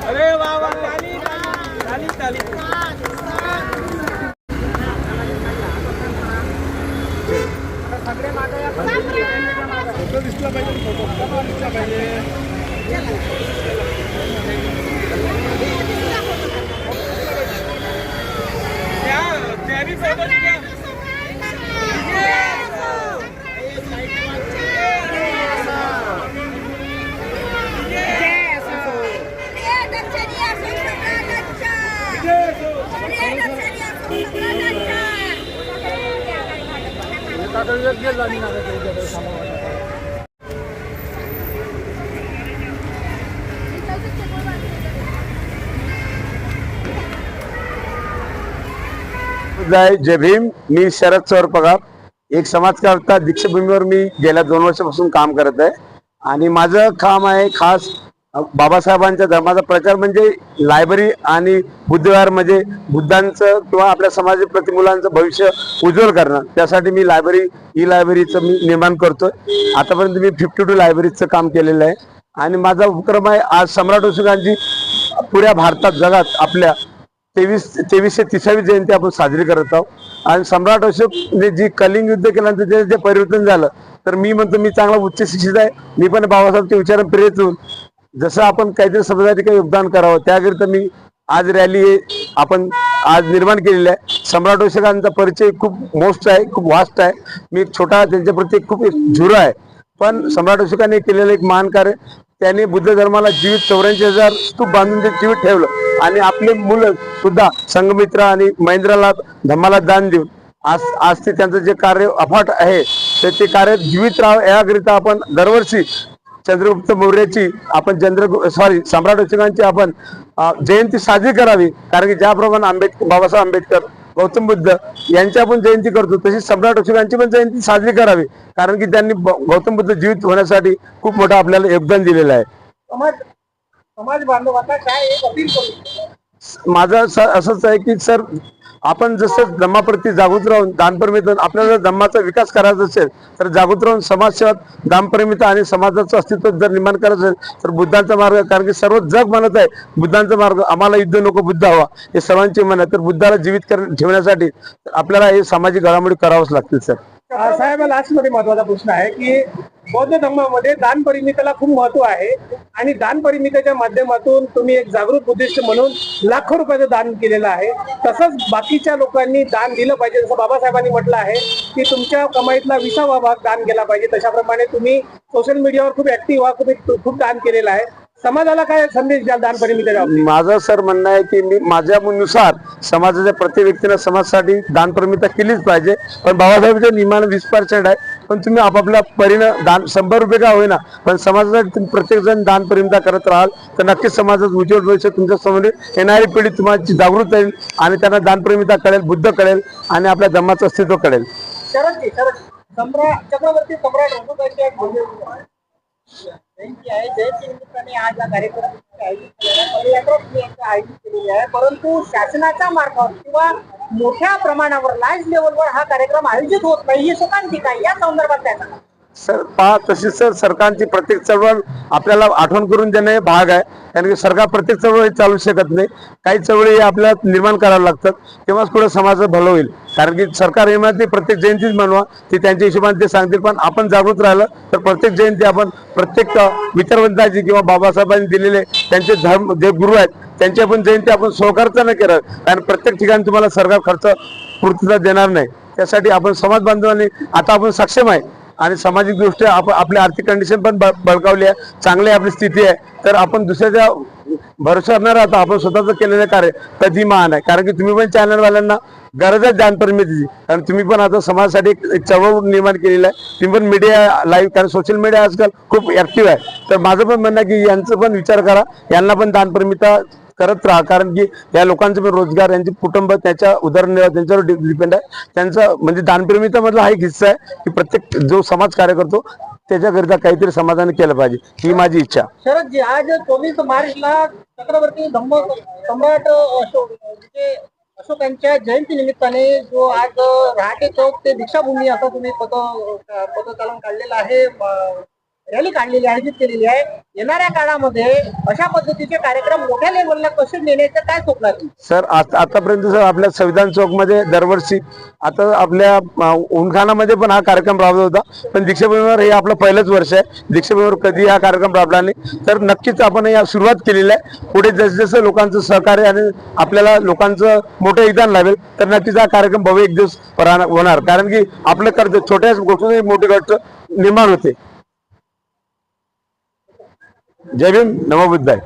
अरे वा वा, ताली ताली ताली। सगळे मागे या, फोटो दिसला पाहिजे, फोटो दिसला पाहिजे। जय भीम। मी शरद सौर पगार, एक समाजकर्ता दीक्षाभूमीवर मी गेल्या 2 वर्षापासून काम करत आहे आणि माझं काम आहे खास बाबासाहेबांच्या धर्माचा प्रचार म्हणजे लायब्ररी आणि बुद्धविहार म्हणजे बुद्धांचं किंवा आपल्या समाजाप्रती मुलांचं भविष्य उज्ज्वल करणं। त्यासाठी मी लायब्ररीचं मी निर्माण करतोय। आतापर्यंत मी 52 लायब्ररीचं काम केलेलं आहे आणि माझा उपक्रम आहे आज सम्राट अशोकांची पुऱ्या भारतात जगात आपल्या 2330वी जयंती आपण साजरी करत आहोत। आणि सम्राट अशोकने जी कलिंग युद्ध केल्यानंतर जे परिवर्तन झालं, तर मी म्हणतो मी चांगला उच्च शिक्षित आहे, मी पण बाबासाहेबच्या विचारांना प्रेरित होऊन जसं आपण काहीतरी समाजासाठी काही योगदान करावं त्याकरिता मी आज रॅली आपण आज निर्माण केलेली आहे। सम्राट अशोकांचा परिचय खूप मोस्ट आहे, खूप वास्ट आहे। मी एक छोटा त्यांच्या प्रती खूप झुरा आहे, पण सम्राट अशोकांनी केलेलं एक महान कार्य, त्याने बुद्ध धर्माला जीवित 84,000 स्तूप बांधून ते जीवित ठेवलं आणि आपले मुलं सुद्धा संघमित्रा आणि महेंद्राला धम्माला दान देऊन आज ते त्यांचं जे कार्य अफाट आहे तर ते कार्य जीवित राहावं याकरिता आपण दरवर्षी चंद्रगुप्त मौर्याची आपण सम्राट अशोकांची आपण जयंती साजरी करावी। कारण की ज्याप्रमाणे बाबासाहेब आंबेडकर, गौतम बुद्ध यांची आपण जयंती करतो, तशी सम्राट अशोकांची पण जयंती साजरी करावी, कारण की त्यांनी गौतम बुद्ध जीवित होण्यासाठी खूप मोठं आपल्याला योगदान दिलेलं आहे। समाज बांधवांना काय एक अपील करू? माझं असंच आहे की सर, आपण जसं धम्माप्रती जागृत राहून दानप्रमिता, आपल्याला धम्माचा विकास करायचा असेल तर जागृत राहून समाजसेवा, दानप्रमिता आणि समाजाचं अस्तित्व जर निर्माण करायचं असेल तर बुद्धांचा मार्ग, कारण की सर्व जग म्हणत आहे बुद्धांचा मार्ग, आम्हाला युद्ध नको बुद्ध हवा, हे सर्वांचे मन आहे। तर बुद्धाला जीवित ठेवण्यासाठी आपल्याला हे सामाजिक घडामोडी करावंच लागतील सर। साहेब, लास्ट मध्ये महत्वाचा प्रश्न आहे की बौद्ध धर्मामध्ये दानपरिमितेला खूप महत्व आहे आणि दानपरिमितेच्या माध्यमातून तुम्ही एक जागृत बुद्धिस्ट म्हणून लाखो रुपयाचं दान केलेलं आहे, तसंच बाकीच्या लोकांनी दान दिलं पाहिजे। जसं बाबासाहेबांनी म्हटलं आहे की तुमच्या कमाईतला 20वा भाग दान केला पाहिजे, तशाप्रमाणे तुम्ही सोशल मीडियावर खूप ऍक्टिव्ह आहात, खूप दान केलेलं आहे। समाजाला काय संदेश द्याल दानपरिमितेच्या बाबतीत? माझं सर म्हणणं आहे की मी माझ्यानुसार समाजाच्या प्रत्येक व्यक्तीने समाजासाठी दानपरिमिता केलीच पाहिजे, पण बाबासाहेबांच्या नियमाने 20% आहे, पण तुम्ही आपापल्या परीनं दान 100 रुपये का होईना पण समाजासाठी प्रत्येक जण दानपरिमिता करत राहाल तर नक्कीच समाजात उज्ज्वल भविष्य तुमच्या समोर येणारी पिढी तुम्हाला जागृत राहील आणि त्यांना दानपरिमिता कळेल, बुद्ध कळेल आणि आपल्या धर्माचं अस्तित्व कळेल। चक्रवर्ती सम्राट अशोकांच्या जयंती आहे, जयंती निमित्ताने आज हा कार्यक्रम आयोजित केलेला आहे, परंतु शासनाच्या मार्फत किंवा मोठ्या प्रमाणावर लार्ज लेवलवर हा कार्यक्रम आयोजित होत नाही, ही शोकांतिक आहे। या संदर्भात काय सांगा? सर पहा, तशी सर सरकारची प्रत्येक चळवळ आपल्याला आठवण करून देणे भाग आहे, कारण की सरकार प्रत्येक चळवळी चालू शकत नाही, काही चळवळी आपल्याला निर्माण कराव्या लागतात, तेव्हाच पुढे समाजाचं भलं होईल। कारण की सरकार म्हणते प्रत्येक जयंतीच बनवा, ती त्यांच्या हिशोबाने ते सांगतील, पण आपण जागृत राहिलं तर प्रत्येक जयंती आपण प्रत्येक विचारवंताची किंवा बाबासाहेबांनी दिलेले त्यांचे धर्म जे गुरु आहेत त्यांची आपण जयंती आपण स्वखर्चाने केलं, कारण प्रत्येक ठिकाणी तुम्हाला सरकार खर्च पूर्तता देणार नाही। त्यासाठी आपण समाज बांधवांनी आता आपण सक्षम आहे आणि सामाजिक दृष्ट्या आपली आर्थिक कंडिशन पण बळकावली आहे, चांगली आपली स्थिती आहे, तर आपण दुसऱ्याच्या भरोशावर न राहता आपण स्वतःचं केलेलं कार्य कधी महान आहे। कारण की तुम्ही पण चॅनलवाल्यांना गरज आहे दानपरिमितीची, कारण तुम्ही पण आता समाजासाठी एक चळवळ निर्माण केलेलं आहे, तुम्ही पण मीडिया लाईव्ह, कारण सोशल मीडिया आजकाल खूप ऍक्टिव्ह आहे, तर माझं पण म्हणणं आहे की यांचं पण विचार करा, यांना पण दानपरिमिता करत राहा, कारण की या लोकांचे पण रोजगार, यांचे कुटुंब त्याच्या उदरनिर्वाह त्यांच्यावर डिपेंड आहे। त्यांचं म्हणजे दानपरिमिता मधला हा एक हिस्सा आहे की प्रत्येक जो समाज कार्य करतो त्याच्याकरिता काहीतरी समाधान केलं पाहिजे, ही माझी इच्छा। शरदजी, आज 24 मार्चला चक्रवर्ती सम्राट अशोक अशोकांच्या जयंती निमित्ताने जो आज रहाटे चौक ते दीक्षाभूमी असं तुम्ही पथचालन काढलेलं आहे, रॅली काढलेली आयोजित केलेली आहे. येणाऱ्या काळामध्ये अशा पद्धतीचे कार्यक्रम मोठ्या लेवलला कसे नेण्याचं काय स्वप्न आहे? सर आतापर्यंत सर आपल्या संविधान चौक मध्ये दरवर्षी, आता आपल्या उनखानामध्ये पण हा कार्यक्रम राबवत होता, पण दीक्षाभूमीवर हे आपलं पहिलंच वर्ष आहे. दीक्षाभूमीवर कधी हा कार्यक्रम राबला नाही, तर नक्कीच आपण या सुरुवात केलेली आहे. पुढे जसं लोकांचं सहकार्य आणि आपल्याला लोकांचं मोठं योगदान लाभेल, तर नक्कीच हा कार्यक्रम भव्य एक दिवस होणार. कारण की आपलं कर्ज छोट्या गोष्टीने मोठी गोष्ट निर्माण होते. जय भीम, नमो बुद्धाय.